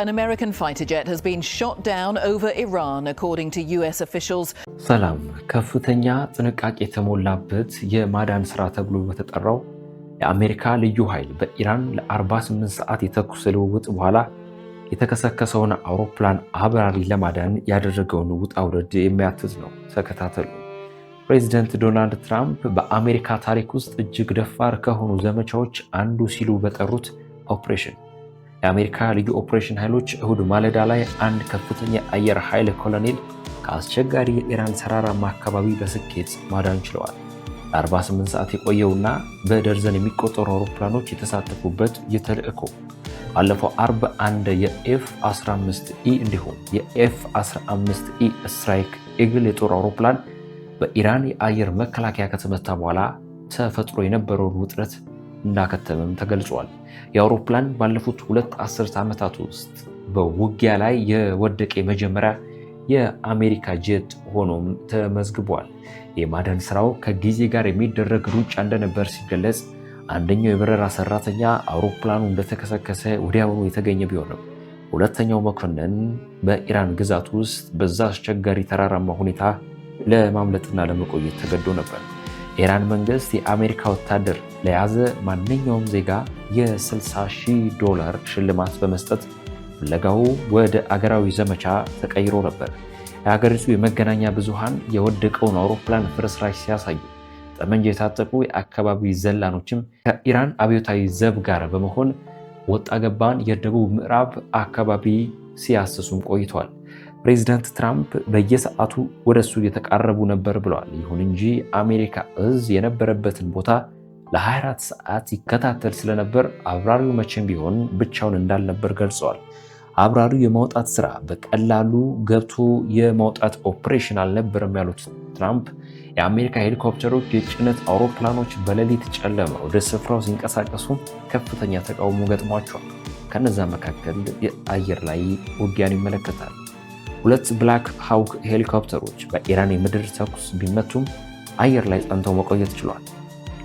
An American fighter jet has been shot down over Iran, according to US officials. ሰላም ከፍተኛ ጥንቃቄ የተሞላበት የማዳን ስራ ተብሎ በተጠራው የአሜሪካ ልዩ ኃይል በኢራን ለ48 ሰዓት የተኩስ ልውውጥ በኋላ የተከሰከሰውን አውሮፕላን አብራሪ ለማዳን ያደረገውን ውጣ ውረድ የሚያትት ነው። ተከታተሉ። ፕሬዚደንት ዶናልድ ትራምፕ በአሜሪካ ታሪክ ውስጥ እጅግ ደፋር ከሆኑ ዘመቻዎች አንዱ ሲሉ በጠሩት ኦፕሬሽን የአሜሪካ ልዩ ኦፕሬሽን ኃይሎች እሁድ ማለዳ ላይ አንድ ከፍተኛ አየር ኃይል ኮሎኔል ከአስቸጋሪ የኢራን ተራራማ አካባቢ በስኬት ማዳን ችለዋል። ለ48 ሰዓት የቆየውና በደርዘን የሚቆጠሩ አውሮፕላኖች የተሳተፉበት የተልእኮ ባለፈው አርብ አንድ የኤፍ-15ኢ እንዲሁም የኤፍ-15ኢ ስትራይክ ኢግል የጦር አውሮፕላን በኢራን የአየር መከላከያ ከተመታ በኋላ ተፈጥሮ የነበረውን ውጥረት እንዳከተመም ተገልጿል። የአውሮፕላን ባለፉት 2 አስርት ዓመታት ውስጥ በውጊያ ላይ የወደቀ መጀመሪያ የአሜሪካ ጄት ሆኖም ተመዝግቧል። የማዳን ስራው ከጊዜ ጋር የሚደረግ ሩጫ እንደነበር ሲገለጽ፣ አንደኛው የበረራ ሰራተኛ አውሮፕላኑ እንደተከሰከሰ ወዲያውኑ የተገኘ ቢሆንም ሁለተኛው መኮንን በኢራን ግዛት ውስጥ በዛ አስቸጋሪ ተራራማ ሁኔታ ለማምለጥና ለመቆየት ተገዶ ነበር። የኢራን መንግስት የአሜሪካ ወታደር ለያዘ ማንኛውም ዜጋ $60,000 ሽልማት በመስጠት ፍለጋው ወደ አገራዊ ዘመቻ ተቀይሮ ነበር። የሀገሪቱ የመገናኛ ብዙሃን የወደቀውን አውሮፕላን ፍርስራሽ ሲያሳዩ፣ ጠመንጃ የታጠቁ የአካባቢ ዘላኖችም ከኢራን አብዮታዊ ዘብ ጋር በመሆን ወጣ ገባን የደቡብ ምዕራብ አካባቢ ሲያስሱም ቆይተዋል። ፕሬዚዳንት ትራምፕ በየሰዓቱ ወደሱ እየተቃረቡ ነበር ብለዋል። ይሁን እንጂ አሜሪካ እዝ የነበረበትን ቦታ ለ24 ሰዓት ይከታተል ስለነበር አብራሪው መቼም ቢሆን ብቻውን እንዳልነበር ገልጸዋል። አብራሪው የማውጣት ስራ በቀላሉ ገብቶ የማውጣት ኦፕሬሽን አልነበረም ያሉት ትራምፕ የአሜሪካ ሄሊኮፕተሮች፣ የጭነት አውሮፕላኖች በሌሊት ጨለማ ወደ ስፍራው ሲንቀሳቀሱ ከፍተኛ ተቃውሞ ገጥሟቸዋል። ከነዛ መካከል የአየር ላይ ውጊያን ይመለከታል። 2 ብላክ ሃውክ ሄሊኮፕተሮች በኢራን የምድር ተኩስ ቢመቱም አየር ላይ ጸንተው መቆየት ችሏል።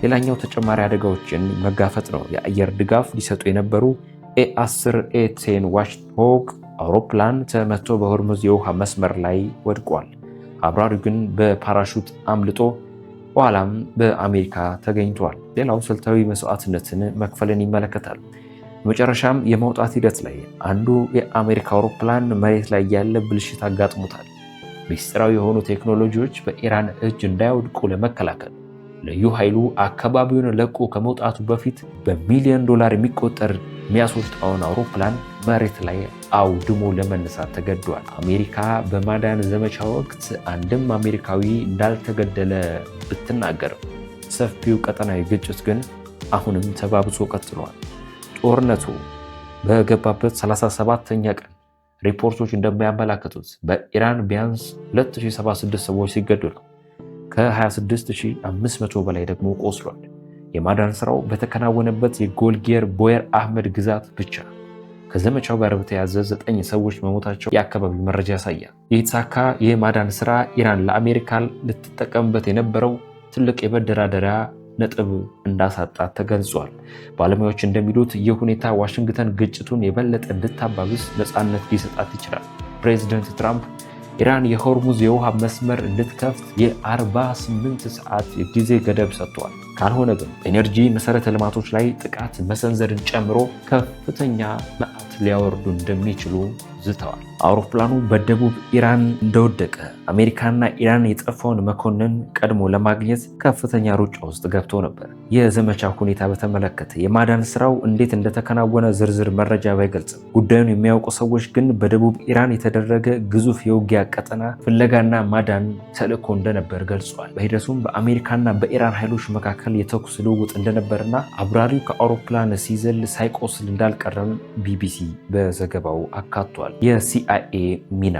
ሌላኛው ተጨማሪ አደጋዎችን መጋፈጥ ነው። የአየር ድጋፍ ሊሰጡ የነበሩ ኤ10 ኤ10 ዋችሆግ አውሮፕላን ተመቶ በሆርሙዝ የውሃ መስመር ላይ ወድቋል። አብራሪው ግን በፓራሹት አምልጦ በኋላም በአሜሪካ ተገኝቷል። ሌላው ስልታዊ መስዋዕትነትን መክፈልን ይመለከታል። በመጨረሻም የማውጣት ሂደት ላይ አንዱ የአሜሪካ አውሮፕላን መሬት ላይ ያለ ብልሽት አጋጥሞታል። ሚስጥራዊ የሆኑ ቴክኖሎጂዎች በኢራን እጅ እንዳይወድቁ ለመከላከል ልዩ ኃይሉ አካባቢውን ለቆ ከመውጣቱ በፊት በሚሊዮን ዶላር የሚቆጠር የሚያስወጣውን አውሮፕላን መሬት ላይ አውድሞ ለመነሳት ተገዷል። አሜሪካ በማዳን ዘመቻ ወቅት አንድም አሜሪካዊ እንዳልተገደለ ብትናገርም ሰፊው ቀጠናዊ ግጭት ግን አሁንም ተባብሶ ቀጥሏል። ጦርነቱ በገባበት 37ኛ ቀን ሪፖርቶች እንደሚያመላክቱት በኢራን ቢያንስ 2076 ሰዎች ሲገደሉ ከ26500 በላይ ደግሞ ቆስሏል። የማዳን ስራው በተከናወነበት የጎልጌር ቦየር አህመድ ግዛት ብቻ ከዘመቻው ጋር በተያያዘ 9 ሰዎች መሞታቸው የአካባቢው መረጃ ያሳያል። የተሳካ የማዳን ስራ ኢራን ለአሜሪካ ልትጠቀምበት የነበረው ትልቅ የመደራደሪያ ነጥብ እንዳሳጣት ተገልጿል። ባለሙያዎች እንደሚሉት ይህ ሁኔታ ዋሽንግተን ግጭቱን የበለጠ እንድታባብስ ነፃነት ሊሰጣት ይችላል። ፕሬዚደንት ትራምፕ ኢራን የሆርሙዝ የውሃ መስመር እንድትከፍት የ48 ሰዓት የጊዜ ገደብ ሰጥተዋል። ካልሆነ ግን ኤነርጂ መሰረተ ልማቶች ላይ ጥቃት መሰንዘርን ጨምሮ ከፍተኛ መዓት ሊያወርዱ እንደሚችሉ ዝተዋል። አውሮፕላኑ በደቡብ ኢራን እንደወደቀ አሜሪካና ኢራን የጠፋውን መኮንን ቀድሞ ለማግኘት ከፍተኛ ሩጫ ውስጥ ገብተው ነበር። የዘመቻ ሁኔታ በተመለከተ የማዳን ስራው እንዴት እንደተከናወነ ዝርዝር መረጃ ባይገልጽም ጉዳዩን የሚያውቁ ሰዎች ግን በደቡብ ኢራን የተደረገ ግዙፍ የውጊያ ቀጠና ፍለጋና ማዳን ተልዕኮ እንደነበር ገልጿል። በሂደቱም በአሜሪካና በኢራን ኃይሎች መካከል የተኩስ ልውውጥ እንደነበርና አብራሪው ከአውሮፕላን ሲዘል ሳይቆስል እንዳልቀረም ቢቢሲ በዘገባው አካቷል። የሲአይኤ ሚና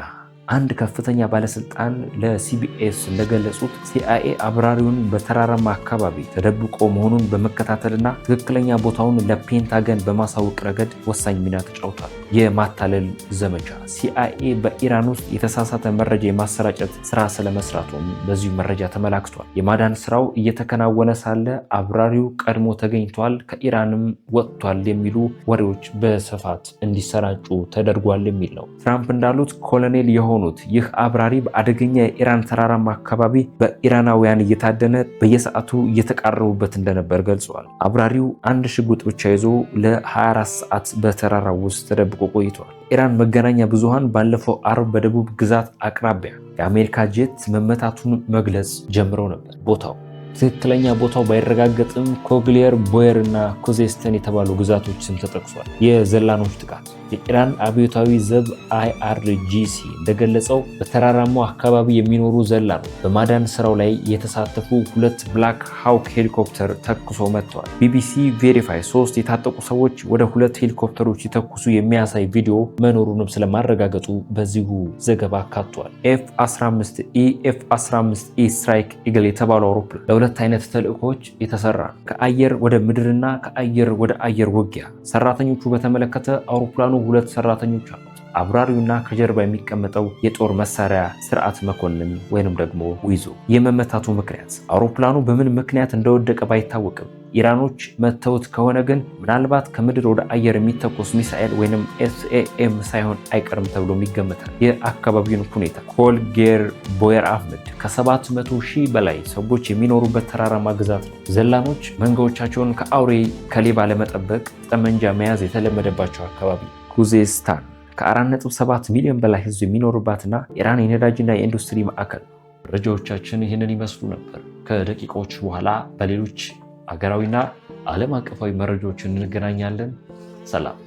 አንድ ከፍተኛ ባለስልጣን ለሲቢኤስ እንደገለጹት CIA አብራሪውን በተራራማ አካባቢ ተደብቆ መሆኑን በመከታተልና ትክክለኛ ቦታውን ለፔንታገን በማሳወቅ ረገድ ወሳኝ ሚና ተጫውቷል። የማታለል ዘመቻ CIA በኢራን ውስጥ የተሳሳተ መረጃ የማሰራጨት ስራ ስለመስራቱም በዚሁ መረጃ ተመላክቷል። የማዳን ስራው እየተከናወነ ሳለ አብራሪው ቀድሞ ተገኝቷል፣ ከኢራንም ወጥቷል የሚሉ ወሬዎች በስፋት እንዲሰራጩ ተደርጓል የሚል ነው። ትራምፕ እንዳሉት ኮሎኔል የሆኑት ይህ አብራሪ በአደገኛ የኢራን ተራራማ አካባቢ በኢራናውያን እየታደነ በየሰዓቱ እየተቃረቡበት እንደነበር ገልጸዋል። አብራሪው አንድ ሽጉጥ ብቻ ይዞ ለ24 ሰዓት በተራራው ውስጥ ተደብቆ ቆይቷል። ኢራን መገናኛ ብዙሃን ባለፈው አርብ በደቡብ ግዛት አቅራቢያ የአሜሪካ ጄት መመታቱን መግለጽ ጀምረው ነበር። ቦታው ትክክለኛ ቦታው ባይረጋገጥም ኮግሊየር፣ ቦየር እና ኩዜስተን የተባሉ ግዛቶች ስም ተጠቅሷል። የዘላኖች ጥቃት የኢራን አብዮታዊ ዘብ IRGC እንደገለጸው በተራራማው አካባቢ የሚኖሩ ዘላኖች በማዳን ስራው ላይ የተሳተፉ 2 ብላክ ሃውክ ሄሊኮፕተር ተኩሶ መጥተዋል። BBC ቬሪፋይ 3 የታጠቁ ሰዎች ወደ 2 ሄሊኮፕተሮች ሲተኩሱ የሚያሳይ ቪዲዮ መኖሩንም ስለማረጋገጡ በዚሁ ዘገባ አካቷል። F-15E F-15E ስትራይክ ኢግል የተባለው አውሮፕላን ለሁለት አይነት ተልእኮች የተሰራ ነው። ከአየር ወደ ምድርና ከአየር ወደ አየር ውጊያ። ሰራተኞቹ በተመለከተ አውሮፕላኑ 2 ሰራተኞች አሉት። አብራሪውና ከጀርባ የሚቀመጠው የጦር መሳሪያ ስርዓት መኮንን ወይንም ደግሞ ዊዞ። የመመታቱ ምክንያት አውሮፕላኑ በምን ምክንያት እንደወደቀ ባይታወቅም ኢራኖች መተውት ከሆነ ግን ምናልባት ከምድር ወደ አየር የሚተኮስ ሚሳኤል ወይንም SAM ሳይሆን አይቀርም ተብሎ ይገመታል። የአካባቢውን ሁኔታ ኮግሊየር ቦየር አህመድ ከ700,000 በላይ ሰዎች የሚኖሩበት ተራራማ ግዛት ነው። ዘላኖች መንጋዎቻቸውን ከአውሬ ከሌባ ለመጠበቅ ጠመንጃ መያዝ የተለመደባቸው አካባቢ። ኩዜስታን ከ4.7 ሚሊዮን በላይ ህዝብ የሚኖሩባትና ኢራን የነዳጅና የኢንዱስትሪ ማዕከል። መረጃዎቻችን ይህንን ይመስሉ ነበር። ከደቂቃዎች በኋላ በሌሎች አገራዊና ዓለም አቀፋዊ መረጃዎችን እንገናኛለን። ሰላም።